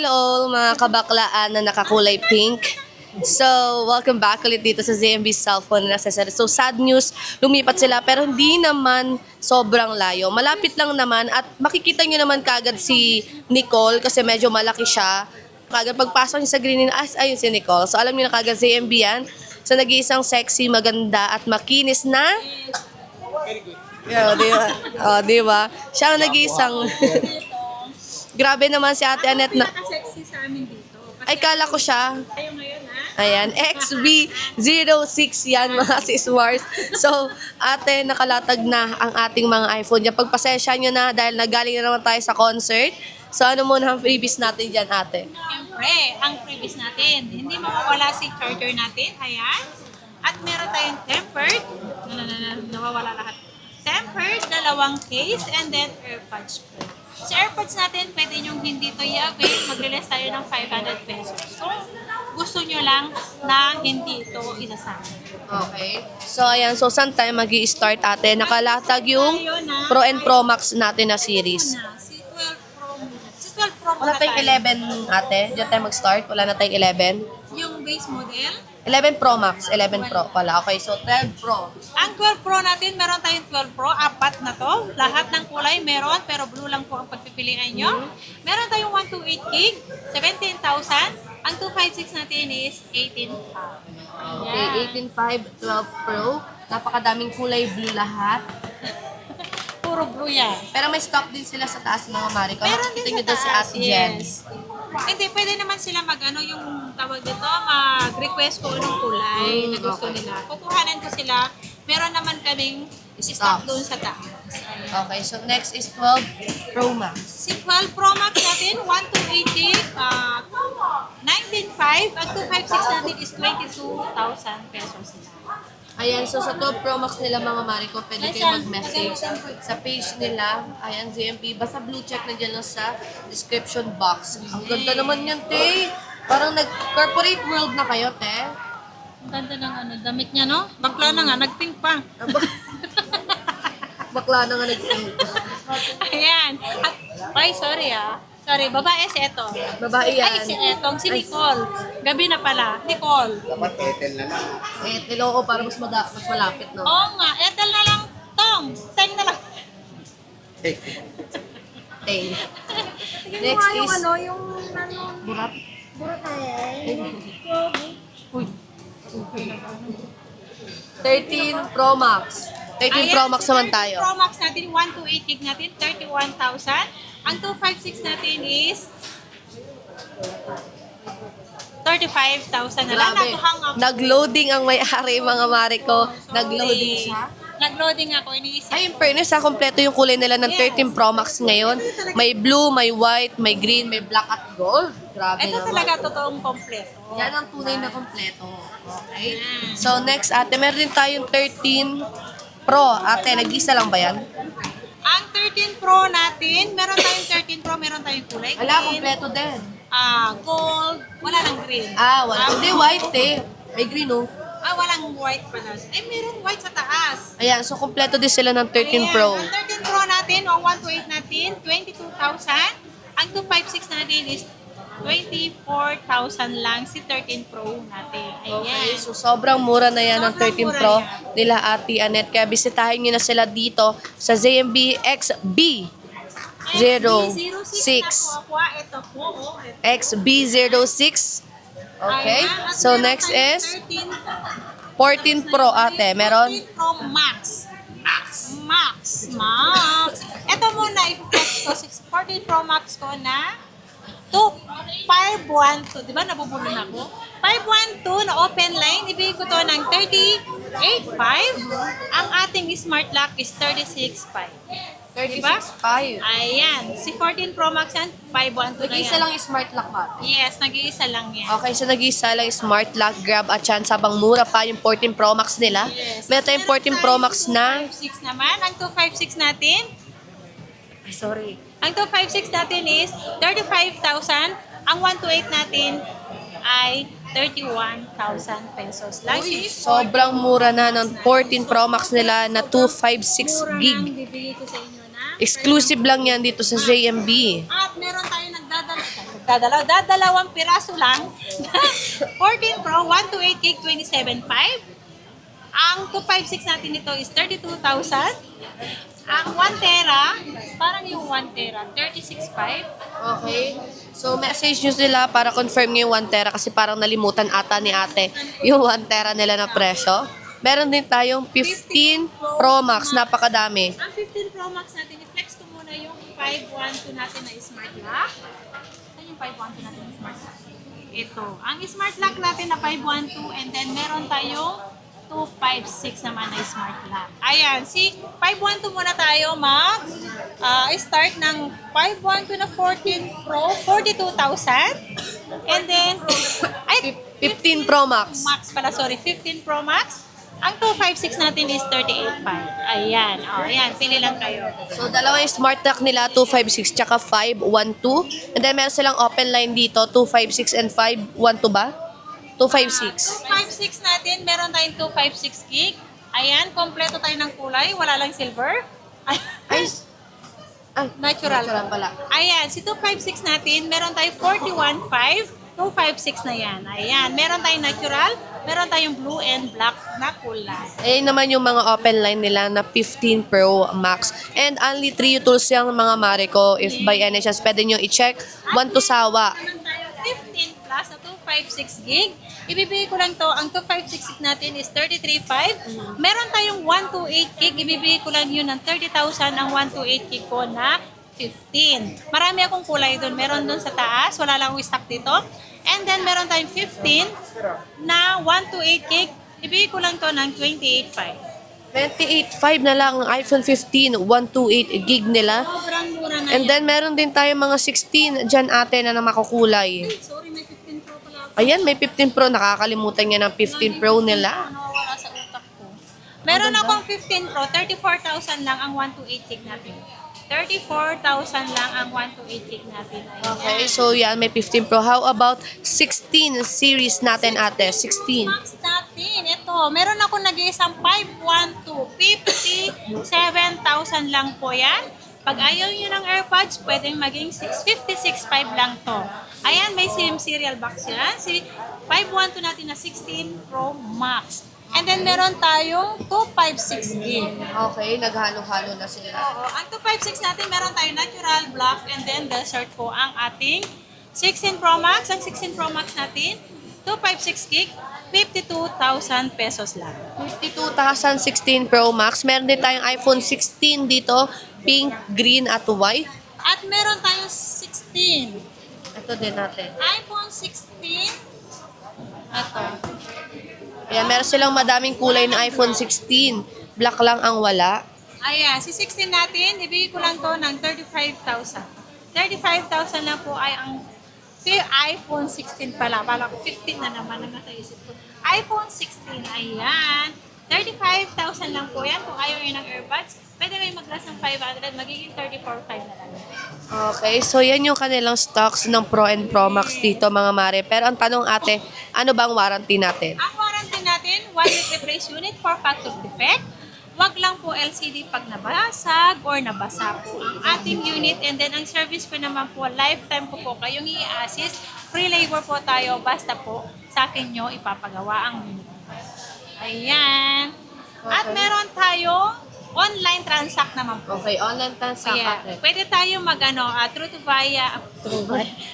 Hello mga kabaklaan na nakakulay pink. So, welcome back ulit dito sa ZMB Cellphone na accessories. So, sad news, lumipat sila pero hindi naman sobrang layo. Malapit lang naman at makikita nyo naman kagad si Nicole kasi medyo malaki siya. Kagad pagpasok niya sa green, ayun si Nicole. So, alam niyo na kagad ZMB yan. So, nag-iisang sexy, maganda at makinis na. Yeah, di ba? Oh, di ba? Siya ang nag-iisang... Grabe naman si Ate Annette na... Pinaka-sexy sa amin dito. Ay, kala ko siya. Tayo ngayon, ha? Ayan, XB06 yan mga sis-wars. So, ate, nakalatag na ang ating mga iPhone. Yan, pagpasensya nyo na dahil nagaling na naman tayo sa concert. So, ano muna ang freebies natin dyan, ate? Siyempre, ang freebies natin. Hindi mawawala si charger natin. Ayan. At meron tayong tempered. Nawawala lahat. Tempered, dalawang case, and then AirPods Pro. Sa AirPods natin, pwede nyong hindi to i-avail. Mag-release tayo ng 500 pesos. So, gusto nyo lang na hindi ito isasama. Okay. So, ayan. So, saan tayo mag-i-start, ate? Nakalatag yung Pro and Pro Max natin na series. Si 12 Pro. Si 12 Pro Wala muna tayong tayo. 11, ate. Diyan tayo mag-start. Wala na tayong 11. Yung base model. 11 Pro Max. 11 Pro pala. Okay, so 12 Pro. Ang 12 Pro natin, meron tayong 12 Pro, apat na to. Lahat ng kulay meron, pero blue lang po ang pagpipilian nyo. Meron tayong 128 gig, 17,000. Ang 256 natin is 18,500. Okay, 18.5, 12 Pro. Napakadaming kulay blue lahat. Puro blue yan. Pero may stock din sila sa taas mga Mariko. Meron Nakikita din nyo sa doon si taas, Ate Jen. yes. Hindi, pwede naman sila mag-ano yung tawag dito, mag-request kung anong kulay na gusto okay. nila. Kukuhanan ko sila. Meron naman kaming stock doon sa taas. Okay, so next is 12 Pro Max. Si 12 Pro Max natin, 128 gig, 19,500. Ang 256 natin is 22,000 pesos na. Ayan, so sa 12 Pro Max nila mga Mariko, pwede kayo mag-message sa page nila. Ayan, ZMP. Basta blue check na dyan lang sa description box. Ang ganda naman yan, te. Parang nag-corporate world na kayo, te. Ang ganda ng ano, damit niya, no? Bakla na nga, nag-pink pa. Bakla na nga nag-pink. Ayan. At, ay, sorry Sorry, babae si Eto. Babae yan. Ay, si Etong, si Nicole. Gabi na pala, Nicole. Dapat Ethel na lang. Eh, niloko para mas malapit, no? Oo nga, Ethel na lang, Tong. Teng na lang. Hey, Tay. Next is... yung Burat. Uy. 13 Pro Max. 13 Pro Max naman tayo. Pro Max natin, 128 gig natin, 31,000. Ang 256 natin is 35,000 na lang. Grabe. Nakuhang ako. Nag-loading ang may-ari, mga Mariko. Nag-loading siya. Nag-loading ako, iniisip. Ay, in fairness, kompleto yung kulay nila ng 13 Pro Max ngayon. May blue, may white, may green, may black at gold. Grabe Ito naman. talaga totoong kompleto. Yan ang tunay na kompleto. Okay? So, next, ate, meron din tayong 13 Pro. Ate, nag-isa lang ba yan? Ang 13 Pro natin, meron tayong 13 Pro, meron tayong kulay green. Wala, kompleto din. Gold, wala nang green. Wala. Hindi, white eh. May green, oh. Walang white pala. Ay, meron white sa taas. Ayan, so kompleto din sila ng 13 Ayan, Pro. Ang 13 Pro natin, o 128 natin, 22,000. Ang 256 natin is 24,000 lang si 13 Pro natin. Ayan. Okay, so sobrang mura na yan ng Sobrang 13 mura Pro yan. nila Ate Annette. Kaya bisitahin nyo na sila dito sa ZMB XB06. Ito po, ito. XB06. Okay, Ayan, at so meron next tayong is 14 Pro ate. Meron? 14 Pro Max. Max. Ito muna, i-flex ko. 14 Pro Max ko na 512. Di ba nabubulon ako? 512 na open line. Ibigay ko to ng 38.5. Ang ating smart lock is 36.5. 36.5. Ayan. Si 14 Pro Max yan, 512 na yan. Nag-iisa lang yung smart lock ba? Yes, nag-iisa lang yan. Okay, so nag-iisa lang yung smart lock. Grab a chance habang mura pa yung 14 Pro Max nila. Yes. Meron tayong 14 Pro Max na... 256 naman. Ang 256 natin, Ay, sorry. ang 256 natin is 35,000. Ang 128 natin ay 31,000 pesos. Like Uy, sobrang mura na ng 14 Pro Max nila na 256 gig. bibigay ko sa inyo na. Exclusive lang yan dito sa ZMB. At meron tayo nagdadala. Dadalawang piraso lang. 14 Pro, 128 gig, 27.5. Ang 256 natin ito is 32,000. Ang 1 tera, parang yung 1 tera, 36.5. Okay. So, message nyo sila para confirm nyo yung 1 tera kasi parang nalimutan ata ni ate yung 1 tera nila na presyo. Meron din tayong 15 Pro Max. Napakadami. Ang 15 Pro Max natin, i-flex ko muna yung 512 natin na smart lock. Saan yung 512 natin na smart lock? Ito. Ang smart lock natin na 512 and then meron tayong 256 naman na smart lock. Ayan, si 512 muna tayo start ng 512 na 14 Pro, 42,000. And then, 15 Pro Max. Max pala, sorry, 15 Pro Max. Ang 256 natin is 38.5. Ayan, ayan, pili lang kayo. So, dalawa yung smart lock nila, 256 tsaka 512. And then, meron silang open line dito, 256 and 512 ba? 256. 256 natin, meron tayong 256 gig. Ayan, kompleto tayo ng kulay, wala lang silver. Ay, Natural. natural pala. Ayan, si 256 natin, meron tayong 41.5, 256 na yan. Ayan, meron tayong natural, meron tayong blue and black na kulay. Ayun naman yung mga open line nila na 15 Pro Max. And only 3 tools yung mga mare ko. If by any chance, pwede nyo i-check. One to sawa. Meron tayong 15 plus na 256 gig. Ibibigay ko lang to, ang 256 natin is 33.5. Meron tayong 128 gig, ibibigay ko lang yun ng 30,000 ang 128 gig ko na 15. Marami akong kulay doon. Meron doon sa taas, wala lang akong stock dito. And then meron tayong 15 na 128 gig, ibigay ko lang to ng 28.5. 28.5 na lang ang iPhone 15, 128 gig nila. Sobrang mura na And yan. then meron din tayo mga 16 dyan ate na makukulay. Sorry, may 15 Pro pala ako. Ayan, may 15 Pro. Nakakalimutan niya ng 15 Pro nila. Nawawala sa utak ko. Meron akong 15 Pro, 34,000 lang ang 128 gig natin. 34,000 lang ang 128 gig natin. Ayan. Okay, so yan, may 15 Pro. How about 16 series natin ate? 16. Max natin, ito, meron ako nag-iisang 512, 57,000 lang po yan. Pag ayaw nyo ng AirPods, pwedeng maging 56.5 lang to. Ayan, may same serial box yan. Si 512 natin na 16 Pro Max. And then meron tayong 256 gig. Okay, naghalo-halo na sila. Oo, ang 256 natin, meron tayong natural, black, and then desert po ang ating 16 Pro Max. Ang 16 Pro Max natin, 256 gig, 52,000 pesos lang. 52,016 Pro Max. Meron din tayong iPhone 16 dito. Pink, green, at white. At meron tayong 16. Ito din natin. iPhone 16. Ito. Ayan, meron silang madaming kulay na iPhone 16. Black lang ang wala. Ayan, si 16 natin, ibigay ko lang to ng 35,000. 35,000 lang po ay ang si iPhone 16 pala. Pala ko 15 na naman ang nasa isip ko. iPhone 16, ayan. 35,000 lang po yan. Kung ayaw nyo ng earbuds, pwede may mag-last ng 500, magiging 34,500 na lang. Okay, so yan yung kanilang stocks ng Pro and Pro Max dito mga mare. Pero ang tanong ate, ano ba ang warranty natin? Ang warranty natin, 1 week replace unit for factory defect. Wag lang po LCD pag nabasag or nabasa po ang ating unit. And then ang service ko naman po, lifetime ko po kayong i-assist. Free labor po tayo, basta po sa akin nyo ipapagawa ang unit. Ayan. At Okay. meron tayong online transact naman po. Okay, online transact Kaya, ate. pwede tayo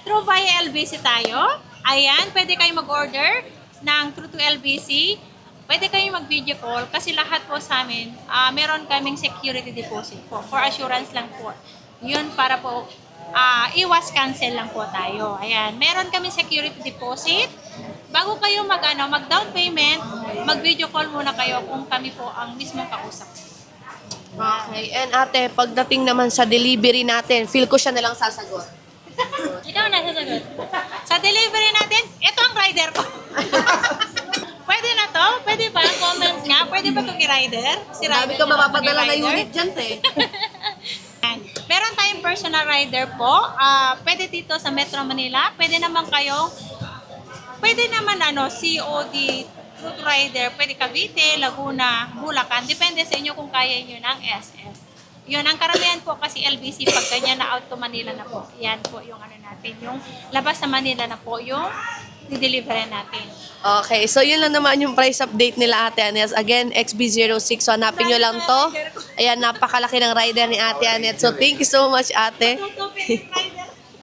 through via LBC tayo. Ayan, pwede kayo mag-order ng through to LBC. Pwede kayo mag-video call kasi lahat po sa amin, meron kaming security deposit po. For assurance lang po. Yun para po, iwas cancel lang po tayo. Ayan, meron kaming security deposit. Bago kayo mag-down payment, mag-video call muna kayo kung kami po ang mismong kausap. Okay, and ate, pagdating naman sa delivery natin, feel ko siya nalang sasagot. Ikaw na sasagot. Sa delivery natin, ito ang rider ko. Pwede na to? Pwede ba? Comment nga. Pwede ba itong i-rider? Si Sabi rider ko niya ba mapapadala na mag-i-rider? unit dyan, te. Meron tayong personal rider po. Pwede dito sa Metro Manila. Pwede naman COD route rider. Pwede Cavite, Laguna, Bulacan. Depende sa inyo kung kaya nyo ng SF. Yun, ang karamihan po kasi LBC, pag ganyan na out to Manila na po, yan po yung ano natin, yung labas sa Manila na po yung didelivery natin. Okay, so yun lang naman yung price update nila Ate Anet. Again, XB06, so hanapin nyo lang to. Ayan, napakalaki ng rider ni Ate Anet. So thank you so much, Ate. Tutupin